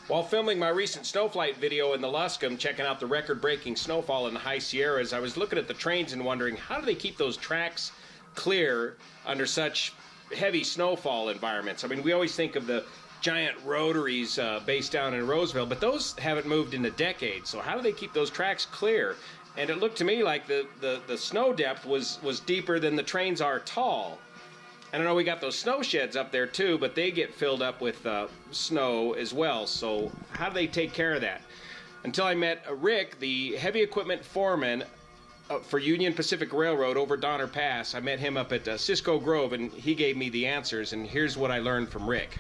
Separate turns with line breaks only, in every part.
While filming my recent snowflight video in the Luscombe, checking out the record-breaking snowfall in the high Sierras, I was looking at the trains and wondering, how do they keep those tracks clear under such heavy snowfall environments? I mean, we always think of the giant rotaries based down in Roseville, but those haven't moved in a decade. So how do they keep those tracks clear? And it looked to me like the snow depth was deeper than the trains are tall. And I know we got those snow sheds up there too, but they get filled up with snow as well. So how do they take care of that? Until I met Rick, the heavy equipment foreman for Union Pacific Railroad over Donner Pass. I met him up at Cisco Grove, and he gave me the answers. And here's what I learned from Rick.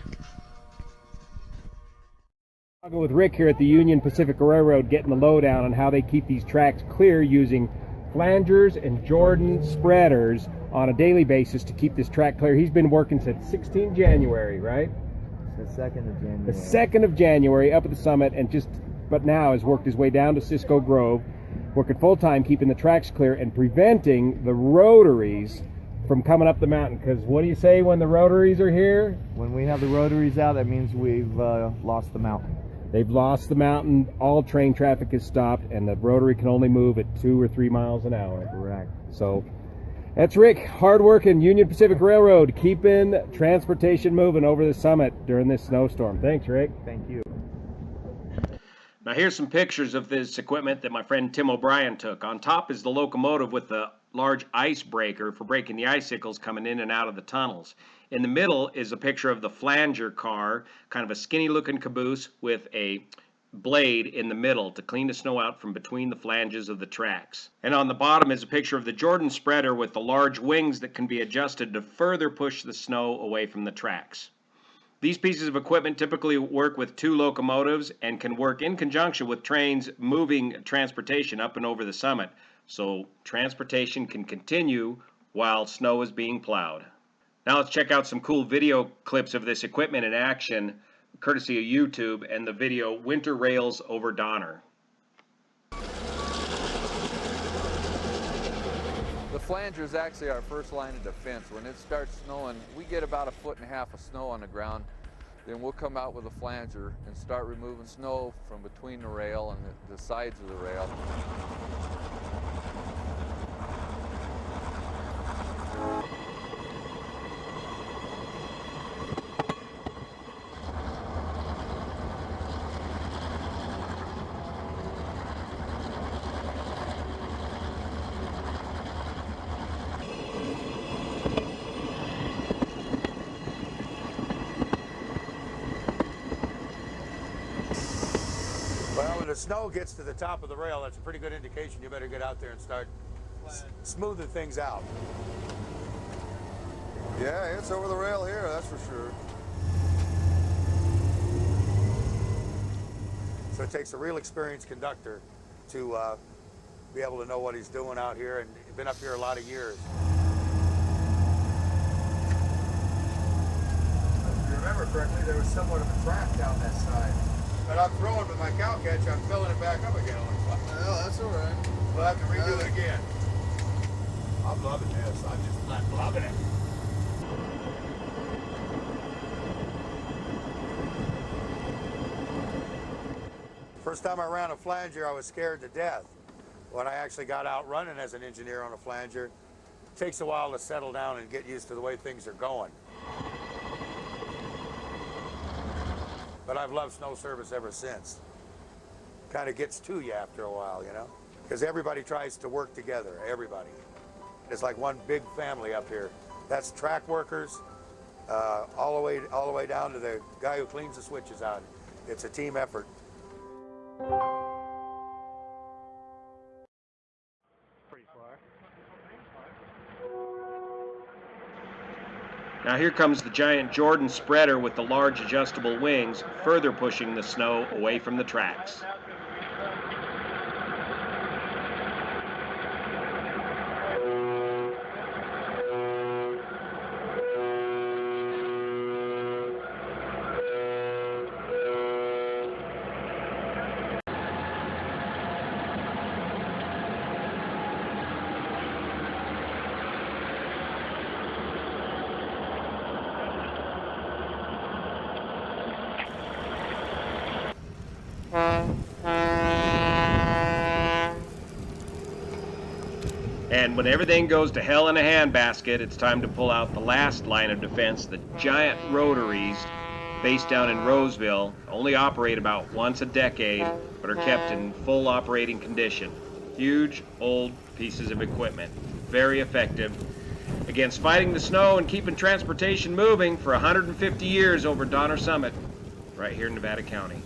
I'll go with Rick here at the Union Pacific Railroad, getting the lowdown on how they keep these tracks clear using flangers and Jordan spreaders on a daily basis to keep this track clear. He's been working since 16 January, right?
The 2nd of January.
The 2nd of January up at the summit, and but now has worked his way down to Cisco Grove, working full-time, keeping the tracks clear and preventing the rotaries from coming up the mountain. Because what do you say when the rotaries are here?
When we have the rotaries out, that means we've lost the mountain.
They've lost the mountain, all train traffic is stopped, and the rotary can only move at 2 or 3 miles an hour.
Correct.
So that's Rick, hard-working Union Pacific Railroad, keeping transportation moving over the summit during this snowstorm. Thanks, Rick.
Thank you.
Now here's some pictures of this equipment that my friend Tim O'Brien took. On top is the locomotive with the large ice breaker for breaking the icicles coming in and out of the tunnels. In the middle is a picture of the flanger car, kind of a skinny looking caboose with a blade in the middle to clean the snow out from between the flanges of the tracks. And on the bottom is a picture of the Jordan spreader with the large wings that can be adjusted to further push the snow away from the tracks. These pieces of equipment typically work with 2 locomotives and can work in conjunction with trains moving transportation up and over the summit, so transportation can continue while snow is being plowed. Now let's check out some cool video clips of this equipment in action, courtesy of YouTube, and the video Winter Rails over Donner.
The flanger is actually our first line of defense. When it starts snowing, we get about 1.5 feet of snow on the ground. Then we'll come out with a flanger and start removing snow from between the rail and the sides of the rail.
Well, when the snow gets to the top of the rail, that's a pretty good indication you better get out there and start smoothing things out.
Yeah, it's over the rail here, that's for sure.
So it takes a real experienced conductor to be able to know what he's doing out here, and he's been up here a lot of years.
If you remember correctly, there was somewhat of a track down that side. But I'm throwing with my cow catch, I'm filling it back up again. Well, that's all right. We'll have to redo it again. I'm loving this. I'm loving it.
First time I ran a flanger, I was scared to death. When I actually got out running as an engineer on a flanger, it takes a while to settle down and get used to the way things are going. But I've loved snow service ever since. Kind of gets to you after a while, you know? Because everybody tries to work together, everybody. It's like one big family up here. That's track workers, all the way down to the guy who cleans the switches out. It's a team effort.
Pretty far.
Now here comes the giant Jordan spreader with the large adjustable wings, further pushing the snow away from the tracks. And when everything goes to hell in a handbasket, it's time to pull out the last line of defense, the giant rotaries based down in Roseville, only operate about once a decade, but are kept in full operating condition. Huge, old pieces of equipment. Very effective against fighting the snow and keeping transportation moving for 150 years over Donner Summit, right here in Nevada County.